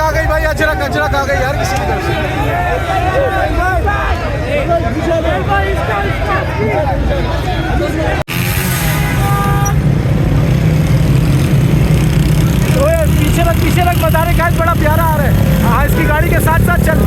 आ गई भाई, अजरक अजरक आ गई यार किसी की तरफ से। पीछे लग, पीछे लग, मज़ारे का बड़ा प्यारा आ रहा है। हाँ, इसकी गाड़ी के साथ साथ चल।